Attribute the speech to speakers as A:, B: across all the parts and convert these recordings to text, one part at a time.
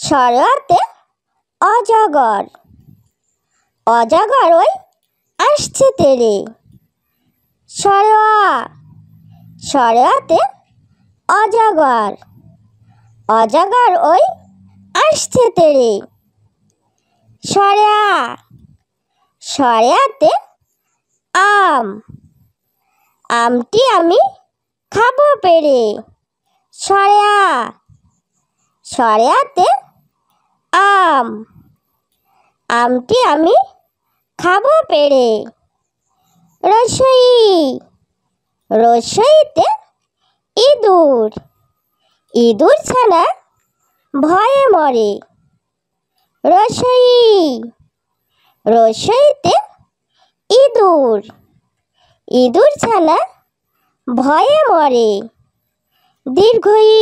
A: সরোয়াতে অজগর। অজগর ওই আসছে তেরে। সরোয়া। সরোয়াতে অজগর। অজগর ওই আসছে তেরে। সরেয়া। সরেয়াতে আম। আমটি আমি খাবো পেরে। সরেয়া। সরেয়াতে আম। আমটি আমি খাবো পেরে। রসই। রসইতে ইঁদুর। ইঁদুর ছানা ভয়ে মরে। রসই। রসইতে ইঁদুর। ইঁদুর ছানা ভয়ে মরে। দীর্ঘই।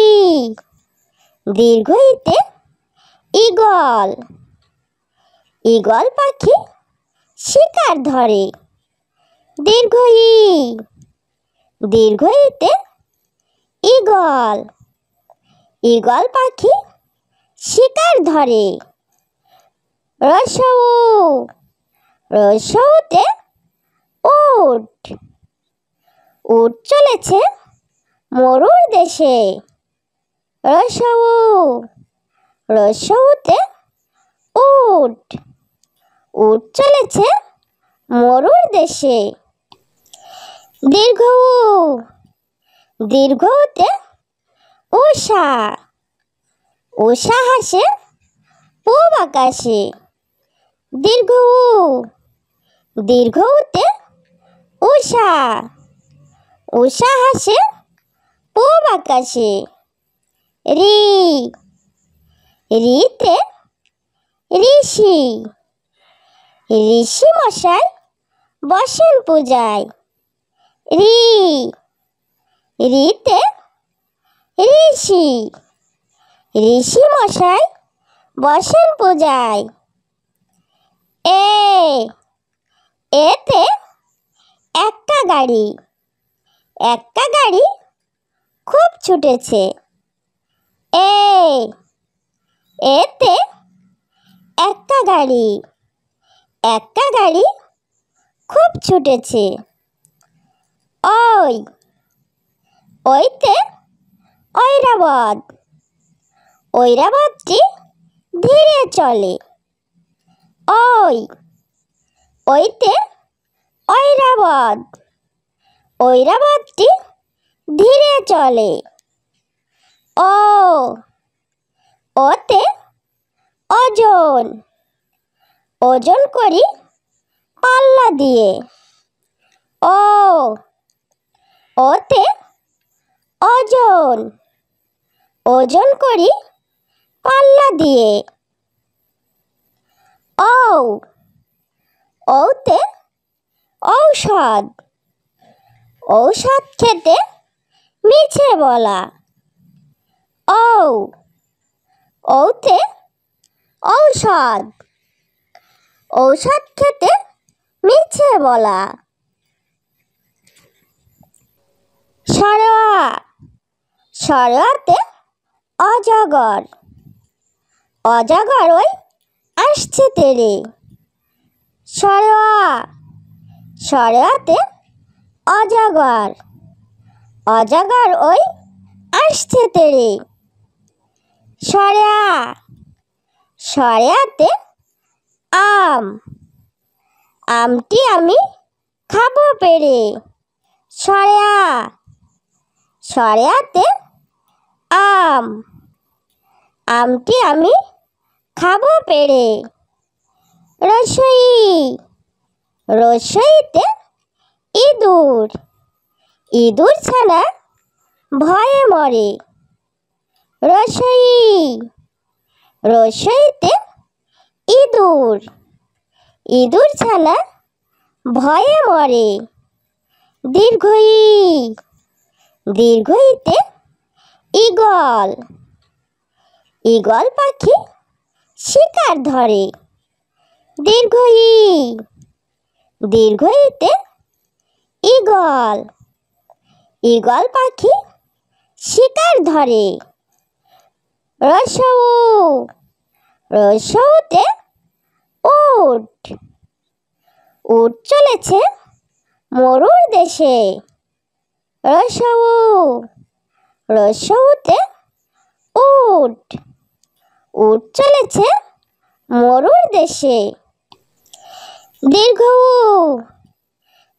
A: দীর্ঘইতে ঈগল। ঈগল পাখি শিকার ধরে। দীর্ঘই। দীর্ঘইতে ঈগল। ঈগল পাখি শিকার ধরে। রসৌ। রসৌতে উট। উট চলেছে মরুর দেশে। রসৌ। রসৌতে উট। উট চলেছে মরুর দেশে। দীর্ঘ। দীর্ঘতে উষা। উষা হাসে পূব আকাশে। দীর্ঘ। দীর্ঘতে উষা। উষা হাসে পূব আকাশে। রি। রিতে ঋষি। ঋষি মশাই বসেন পূজায়। রি। রিতে ঋষি। ঋষি মশাই বসেন পূজায়। এ। এতে একটা গাড়ি। একটা গাড়ি খুব ছুটেছে। এ। এতে একটা গাড়ি। একটা গাড়ি খুব ছুটেছে। ওই। ওইতে ঐরাবত। ঐরাবতটি ধীরে চলে। ওই। ওইতে ঐরাবত। ঐরাবতটি ধীরে চলে। ও। ওতে ওজন। ওজন করি পাল্লা দিয়ে। ও। ওতে ওজন। ওজন করি পাল্লা দিয়ে। ঔ। ঔতে ঔষধ। ঔষধ খেতে মিছে বলা। ঔ। ঔতে ঔষধ। ঔষধ খেতে মিছে বলা। সরোয়া। সরোয়াতে অজগর। অজগর ওই আসছে তেরে। সরোয়া। সরোয়াতে অজগর। অজগর ওই আসছে তেরে। সরেয়া। সরেয়াতে আম। আমটি আমি খাবো পেরে। সরেয়া। সরেয়াতে আম। আমটি আমি খাবো পেরে। রসই। রসইতে ইঁদুর। ইঁদুর ছানা ভয়ে মরে। রসই। রসইতে ইঁদুর। ইঁদুর ছানা ভয়ে মরে। দীর্ঘই। দীর্ঘইতে ঈগল। ঈগল পাখি শিকার ধরে। দীর্ঘই। দীর্ঘইতে ঈগল। ঈগল পাখি শিকার ধরে। রসৌ। রসৌতে উট। উট চলেছে মরুর দেশে। রসৌ। রসৌতে উট। উট চলেছে মরুর দেশে। দীর্ঘ উ।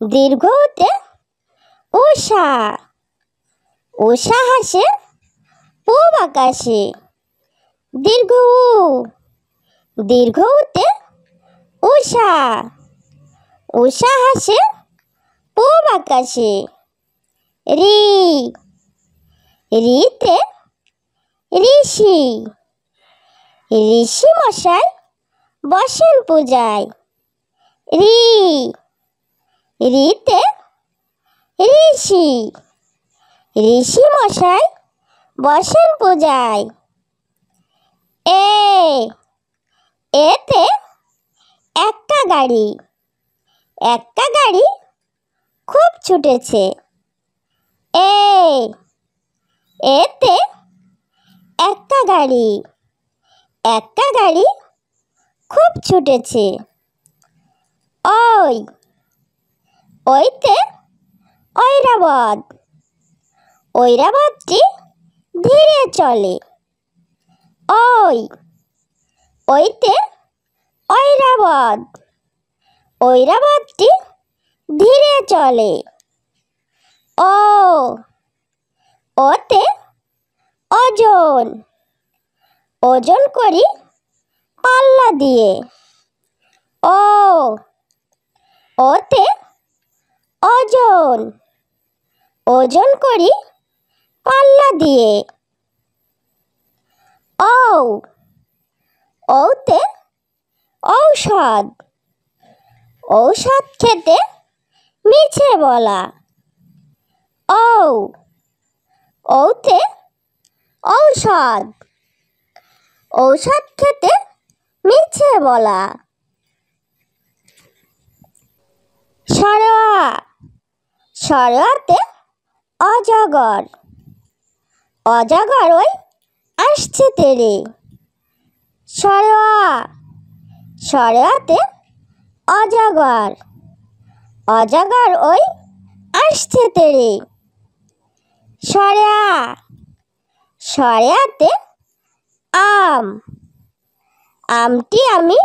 A: দীর্ঘতে উষা। উষা হাসে পূব আকাশে। দীর্ঘ উ। দীর্ঘতে উষা। উষা হাসে পূব আকাশে। রি। রিতে ঋষি। ঋষি মশাই বসেন পূজায়। রি। রিতে ঋষি। ঋষি মশাই বসেন পূজায়। এ। এতে এক্কা গাড়ি। এক্কা গাড়ি খুব ছুটেছে। এ। এতে এক্কা গাড়ি। এক্কা গাড়ি খুব ছুটেছে। ওই। ওইতে ঐরাবত। ঐরাবতটি ধীরে চলে। ওই। ওইতে ঐরাবত। ঐরাবতটি ধীরে চলে। ও। ওতে ওজন। ওজন করি পাল্লা দিয়ে। ও। ওতে ওজন। ওজন করি পাল্লা দিয়ে। ঔ। ঔতে ঔষধ। ঔষধ খেতে মিছে বলা। ঔ। ঔতে ঔষধ। ঔষধ খেতে মিছে বলা। সরোয়া। সরোয়াতে অজগর। অজগর ওই আসছে তেরে। সরোয়া। সরোয়াতে অজগর। অজগর ওই আসছে তেরে। সরেয়া। সরেয়াতে আম। আমটি আমি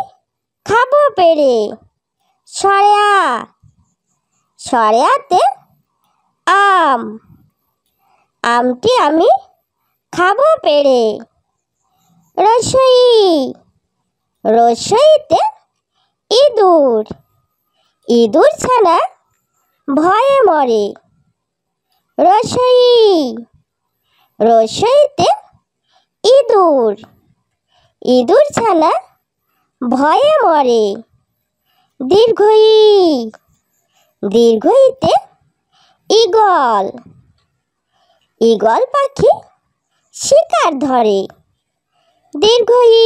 A: খাবো পেরে। সরেয়া। সরেয়াতে আম। আমটি আমি খাবো পেরে। রসই। রসইতে ইঁদুর। ইঁদুর ছানা ভয়ে মরে। রসই। রসইতে ইঁদুর। ইঁদুর ছানা ভয়ে মরে। দীর্ঘই। দীর্ঘইতে ঈগল। ঈগল পাখি শিকার ধরে। দীর্ঘই।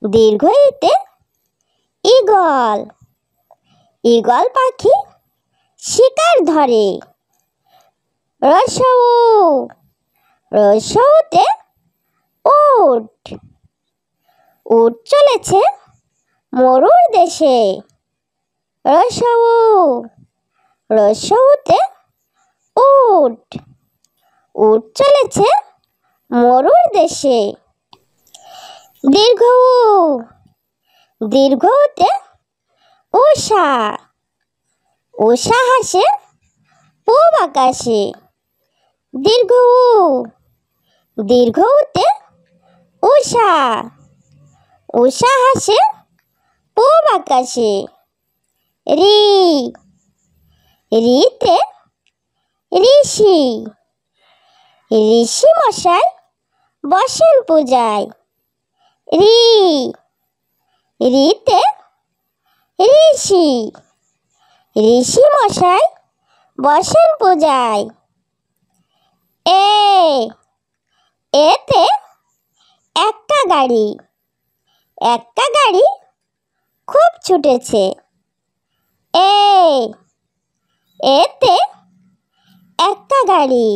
A: দীর্ঘইতে ঈগল। ঈগল পাখি শিকার ধরে। রসৌ। রসৌতে উট। উট চলেছে মরুর দেশে। রসৌ। রসৌতে উট। উট চলেছে মরুর দেশে। দীর্ঘ উ। দীর্ঘতে উষা। উষা হাসে পূব আকাশে। দীর্ঘ উ। দীর্ঘতে উষা। উষা হাসে পূব আকাশে। রি। রিতে ঋষি। ঋষি মশাই বসেন পূজায়। রি। রিতে ঋষি। ঋষি মশাই বসেন পূজায়। এ। এতে এক্কা গাড়ি। এক্কা গাড়ি খুব ছুটেছে। এ। এতে এক্কা গাড়ি।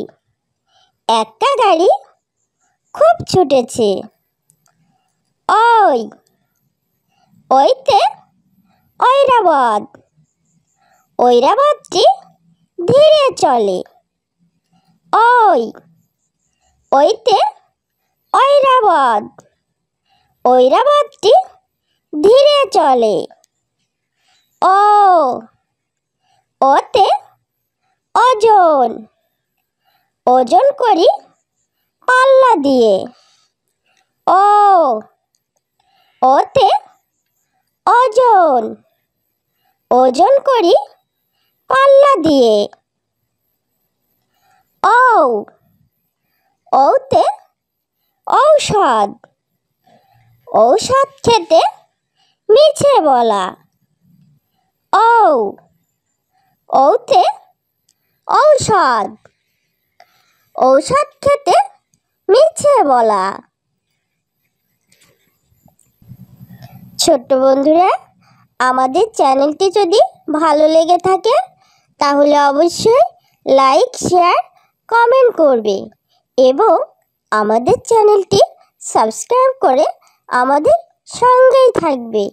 A: এক্কা গাড়ি খুব ছুটেছে। ওই ওইতে ঐরাবত, ঐরাবতটি ধীরে চলে। ওই ওইতে ঐরাবত, ঐরাবতটি ধীরে চলে। ও ওতে ওজন, ওজন করি পাল্লা দিয়ে। ও ওতে ওজন, ওজন করি পাল্লা দিয়ে। ও ওতে ঔষধ, ঔষধ খেতে মিছে বলা। ও ওতে ঔষধ, ঔষধ খেতে মিছে বলা। ছোট্ট বন্ধুরা, আমাদের চ্যানেলটি যদি ভালো লেগে থাকে তাহলে অবশ্যই লাইক, শেয়ার, কমেন্ট করবে এবং আমাদের চ্যানেলটি সাবস্ক্রাইব করে আমাদের সঙ্গেই থাকবে।